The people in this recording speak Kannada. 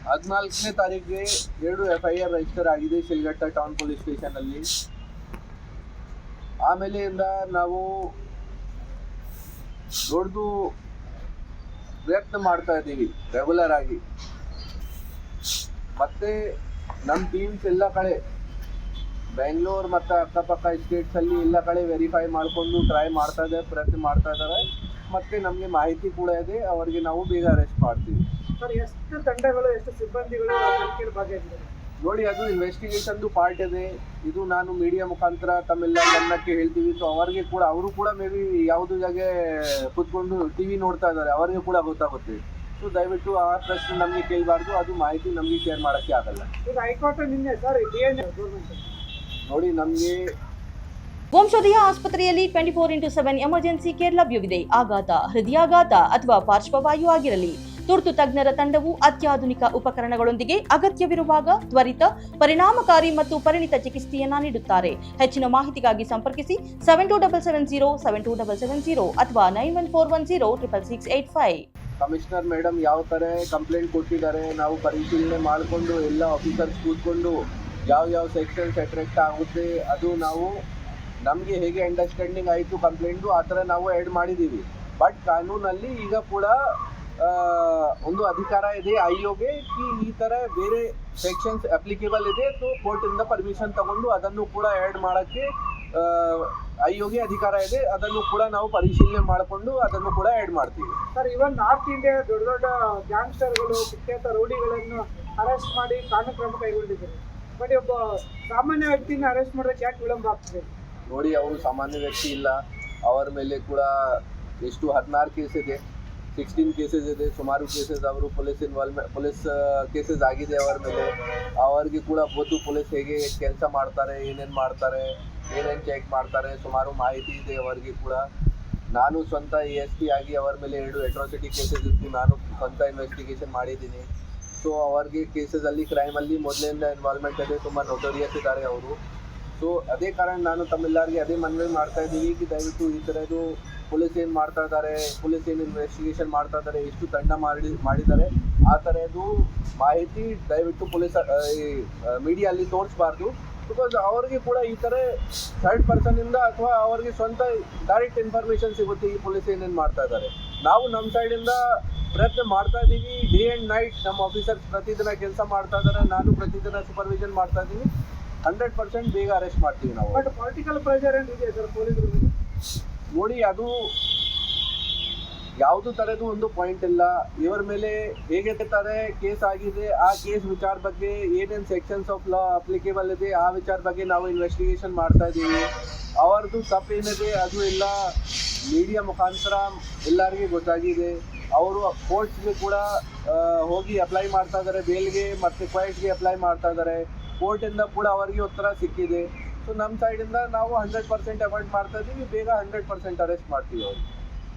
14ನೇ ತಾರೀಕಿಗೆ 2 FIR ರಿಜಿಸ್ಟರ್ ಆಗಿದೆ ಶಿಲ್ಘಟ್ಟ ಟೌನ್ ಪೊಲೀಸ್ ಸ್ಟೇಷನ್ ಅಲ್ಲಿ. ಆಮೇಲೆಯಿಂದ ನಾವು ದೊಡ್ಡದು ಪ್ರಯತ್ನ ಮಾಡ್ತಾ ಇದ್ದೀವಿ ರೆಗ್ಯುಲರ್ ಆಗಿ. ಮತ್ತೆ ನಮ್ಮ ಟೀಮ್ಸ್ ಎಲ್ಲ ಕಡೆ ಬೆಂಗಳೂರು ಮತ್ತು ಅಕ್ಕಪಕ್ಕ ಸ್ಟೇಟ್ಸ್ ಅಲ್ಲಿ ಎಲ್ಲ ಕಡೆ ವೆರಿಫೈ ಮಾಡಿಕೊಂಡು ಟ್ರೈ ಮಾಡ್ತಾ ಇದ್ದಾರೆ, ಪ್ರಯತ್ನ ಮಾಡ್ತಾ ಇದ್ದಾರೆ. ಮತ್ತೆ ನಮಗೆ ಮಾಹಿತಿ ಕೂಡ ಇದೆ, ಅವರಿಗೆ ನಾವು ಬೇಗ ಅರೆಸ್ಟ್ ಮಾಡ್ತೀವಿ. ಸರ್, ಎಷ್ಟು ತಂಡಗಳು, ಎಷ್ಟು ಸಿಬ್ಬಂದಿಗಳು ಭಾಗಿಯಾಗಿದ್ದಾರೆ? ನೋಡಿ, ಅದು ಇನ್ವೆಸ್ಟಿಗೇಷನ್ದು ಪಾರ್ಟ್ ಇದೆ. ಇದು ನಾನು ಮೀಡಿಯಾ ಮುಖಾಂತರ ತಮ್ಮೆಲ್ಲ ಗಮನಕ್ಕೆ ಹೇಳ್ತೀವಿ. ಸೊ ಅವರಿಗೆ ಕೂಡ, ಅವರು ಕೂಡ ಮೇ ಬಿ ಯಾವುದು ಜಾಗ ಕೂತ್ಕೊಂಡು ಟಿವಿ ನೋಡ್ತಾ ಇದ್ದಾರೆ, ಅವರಿಗೆ ಕೂಡ ಗೊತ್ತಾಗುತ್ತೆ. ಸೊ ದಯವಿಟ್ಟು ಆ ಪ್ರಶ್ನೆ ನಮಗೆ ಕೇಳಬಾರ್ದು, ಅದು ಮಾಹಿತಿ ನಮಗೆ ಶೇರ್ ಮಾಡೋಕ್ಕೆ ಆಗಲ್ಲ. ಈಗ ಹೈಕೋರ್ಟ್ ನಿನ್ನೆ ಸರ್ ಗೌರ್ಮೆಂಟ್ ನೋಡಿ, ನಮಗೆ ವಂಶೋದಯ ಆಸ್ಪತ್ರೆಯಲ್ಲಿ 24x7 ಎಮರ್ಜೆನ್ಸಿ ಕೇರ್ ಲಭ್ಯವಿದೆ. ಆಘಾತ, ಹೃದಯಾಘಾತ ಅಥವಾ ಪಾರ್ಶ್ವವಾಯು ಆಗಿರಲಿ, ತುರ್ತು ತಜ್ಞರ ತಂಡವು ಅತ್ಯಾಧುನಿಕ ಉಪಕರಣಗಳೊಂದಿಗೆ ಅಗತ್ಯವಿರುವಾಗ ತ್ವರಿತ, ಪರಿಣಾಮಕಾರಿ ಮತ್ತು ಪರಿಣಿತ ಚಿಕಿತ್ಸೆಯನ್ನ ನೀಡುತ್ತಾರೆ. ಹೆಚ್ಚಿನ ಮಾಹಿತಿಗಾಗಿ ಸಂಪರ್ಕಿಸಿ 7270 ಅಥವಾ 9141066685. ಕಮಿಷನರ್ ಮೇಡಮ್ ಯಾವ ಥರ ಕಂಪ್ಲೇಂಟ್ ಕೊಟ್ಟಿದ್ದಾರೆ, ನಾವು ಪರಿಶೀಲನೆ ಮಾಡಿಕೊಂಡು ಎಲ್ಲ ಆಫೀಸರ್ಸ್ ಕೂತ್ಕೊಂಡು ಯಾವ ಸೆಕ್ಷನ್ಸ್ ಅಟ್ರಾಕ್ಟ್ ಆಗುತ್ತೆ, ಅದು ನಾವು ನಮಗೆ ಹೇಗೆ ಅಂಡರ್ಸ್ಟ್ಯಾಂಡಿಂಗ್ ಆಯಿತು ಕಂಪ್ಲೇಂಟು, ಆ ಥರ ನಾವು ಆ್ಯಡ್ ಮಾಡಿದ್ದೀವಿ. ಬಟ್ ಕಾನೂನಲ್ಲಿ ಈಗ ಕೂಡ ಒಂದು ಅಧಿಕಾರ ಇದೆ ಐಒಗೆ ಕಿ ಈ ಥರ ಬೇರೆ ಸೆಕ್ಷನ್ಸ್ ಅಪ್ಲಿಕೇಬಲ್ ಇದೆ. ಸೊ ಕೋರ್ಟಿಂದ ಪರ್ಮಿಷನ್ ತಗೊಂಡು ಅದನ್ನು ಕೂಡ ಆ್ಯಡ್ ಮಾಡೋಕ್ಕೆ ಐಒಗೆ ಅಧಿಕಾರ ಇದೆ. ಅದನ್ನು ಕೂಡ ನಾವು ಪರಿಶೀಲನೆ ಮಾಡಿಕೊಂಡು ಅದನ್ನು ಕೂಡ ಆ್ಯಡ್ ಮಾಡ್ತೀವಿ. ಸರ್, ಇವನ್ ನಾರ್ತ್ ಇಂಡಿಯಾ ದೊಡ್ಡ ದೊಡ್ಡ ಗ್ಯಾಂಗ್ಸ್ಟರ್ಗಳು, ಕುಖ್ಯಾತ ರೌಡಿಗಳನ್ನು ಅರೆಸ್ಟ್ ಮಾಡಿ ಕಾನೂನು ಕ್ರಮ ಕೈಗೊಂಡಿದ್ದಾರೆ. ಬಟ್ ಒಬ್ಬ ಸಾಮಾನ್ಯ ವ್ಯಕ್ತಿನ ಅರೆಸ್ಟ್ ಮಾಡೋಕ್ಕೆ ಯಾಕೆ ವಿಳಂಬ ಆಗ್ತದೆ? ನೋಡಿ, ಅವರು ಸಾಮಾನ್ಯ ವ್ಯಕ್ತಿ ಇಲ್ಲ. ಅವರ ಮೇಲೆ ಕೂಡ ಎಷ್ಟು 16 ಕೇಸ್ ಇದೆ, 16 ಕೇಸಸ್ ಇದೆ. ಸುಮಾರು ಕೇಸಸ್ ಅವರು ಪೊಲೀಸ್ ಕೇಸಸ್ ಆಗಿದೆ ಅವರ ಮೇಲೆ. ಅವರಿಗೆ ಕೂಡ ಗೊತ್ತು ಪೊಲೀಸ್ ಹೇಗೆ ಕೆಲಸ ಮಾಡ್ತಾರೆ, ಏನೇನು ಮಾಡ್ತಾರೆ, ಏನೇನು ಚೆಕ್ ಮಾಡ್ತಾರೆ, ಸುಮಾರು ಮಾಹಿತಿ ಇದೆ ಅವರಿಗೆ ಕೂಡ. ನಾನು ಸ್ವಂತ ASP ಆಗಿ ಅವರ ಮೇಲೆ 2 ಅಟ್ರಾಸಿಟಿ ಕೇಸಸ್ ಇತ್ತು, ನಾನು ಸ್ವಂತ ಇನ್ವೆಸ್ಟಿಗೇಷನ್ ಮಾಡಿದ್ದೀನಿ. ಸೊ ಅವರಿಗೆ ಕೇಸಸಲ್ಲಿ ಕ್ರೈಮಲ್ಲಿ ಮೊದಲಿಂದ ಇನ್ವಾಲ್ವ್ಮೆಂಟ್ ಇದೆ, ತುಂಬ ನೊಟೋರಿಯಸ್ ಇದ್ದಾರೆ ಅವರು. ಸೊ ಅದೇ ಕಾರಣ ನಾನು ತಮ್ಮೆಲ್ಲರಿಗೆ ಅದೇ ಮನವಿ ಮಾಡ್ತಾ ಇದ್ದೀವಿ ಕಿ ದಯವಿಟ್ಟು ಈ ಥರದ್ದು ಪೊಲೀಸ್ ಏನು ಮಾಡ್ತಾ ಇದ್ದಾರೆ, ಪೊಲೀಸ್ ಏನು ಇನ್ವೆಸ್ಟಿಗೇಷನ್ ಮಾಡ್ತಾ ಇದ್ದಾರೆ, ಎಷ್ಟು ತಂಡ ಮಾಡಿದ್ದಾರೆ, ಆ ಥರದ್ದು ಮಾಹಿತಿ ದಯವಿಟ್ಟು ಪೊಲೀಸ್ ಮೀಡಿಯಾ ಅಲ್ಲಿ ತೋರಿಸಬಾರ್ದು. ಬಿಕಾಸ್ ಅವ್ರಿಗೆ ಕೂಡ ಈ ಥರ ಥರ್ಡ್ ಪರ್ಸನಿಂದ ಅಥವಾ ಅವ್ರಿಗೆ ಸ್ವಂತ ಡೈರೆಕ್ಟ್ ಇನ್ಫಾರ್ಮೇಷನ್ ಸಿಗುತ್ತೆ ಈ ಪೊಲೀಸ್ ಏನೇನು ಮಾಡ್ತಾ ಇದ್ದಾರೆ. ನಾವು ನಮ್ಮ ಸೈಡಿಂದ ಪ್ರಯತ್ನ ಮಾಡ್ತಾ ಇದ್ದೀವಿ. ಡೇ ಆ್ಯಂಡ್ ನೈಟ್ ನಮ್ಮ ಆಫೀಸರ್ಸ್ ಪ್ರತಿದಿನ ಕೆಲಸ ಮಾಡ್ತಾ ಇದ್ದಾರೆ, ನಾನು ಪ್ರತಿದಿನ ಸೂಪರ್ವಿಷನ್ ಮಾಡ್ತಾ ಇದ್ದೀನಿ. 100% ಬೇಗ ಅರೆಸ್ಟ್ ಮಾಡ್ತೀವಿ ನಾವು. ಬಟ್ ಪೊಲಿಟಿಕಲ್ ಪ್ರೆಷರ್ ಏನಿದೆ ಸರ್ ಪೊಲೀಸರು? ನೋಡಿ, ಅದು ಯಾವುದು ಥರದ್ದು ಒಂದು ಪಾಯಿಂಟ್ ಇಲ್ಲ. ಇವರ ಮೇಲೆ ಹೇಗೆ ಕೇಸ್ ಆಗಿದೆ, ಆ ಕೇಸ್ ವಿಚಾರ ಬಗ್ಗೆ ಏನೇನು ಸೆಕ್ಷನ್ಸ್ ಆಫ್ ಲಾ ಅಪ್ಲಿಕೇಬಲ್ ಇದೆ, ಆ ವಿಚಾರ ಬಗ್ಗೆ ನಾವು ಇನ್ವೆಸ್ಟಿಗೇಷನ್ ಮಾಡ್ತಾ ಇದ್ದೀವಿ. ಅವರದ್ದು ತಪ್ಪೇನಿದೆ ಅದು ಎಲ್ಲ ಮೀಡಿಯಾ ಮುಖಾಂತರ ಎಲ್ಲರಿಗೂ ಗೊತ್ತಾಗಿದೆ. ಅವರು ಕೋರ್ಟ್ಸ್ಗೆ ಕೂಡ ಹೋಗಿ ಅಪ್ಲೈ ಮಾಡ್ತಾ ಇದ್ದಾರೆ, ಬೇಲ್ಗೆ ಮತ್ತು ಕ್ವೈಟ್ಗೆ ಅಪ್ಲೈ ಮಾಡ್ತಾ ಇದ್ದಾರೆ. ಕೋರ್ಟಿಂದ ಕೂಡ ಅವರಿಗೆ ಉತ್ತರ ಸಿಕ್ಕಿದೆ. ಸೊ ನಮ್ಮ ಸೈಡಿಂದ ನಾವು 100% ಅವಾಯ್ಡ್ ಮಾಡ್ತಾ ಇದ್ದೀವಿ, ಬೇಗ 100% ಅರೆಸ್ಟ್ ಮಾಡ್ತೀವಿ ಅವ್ರಿಗೆ.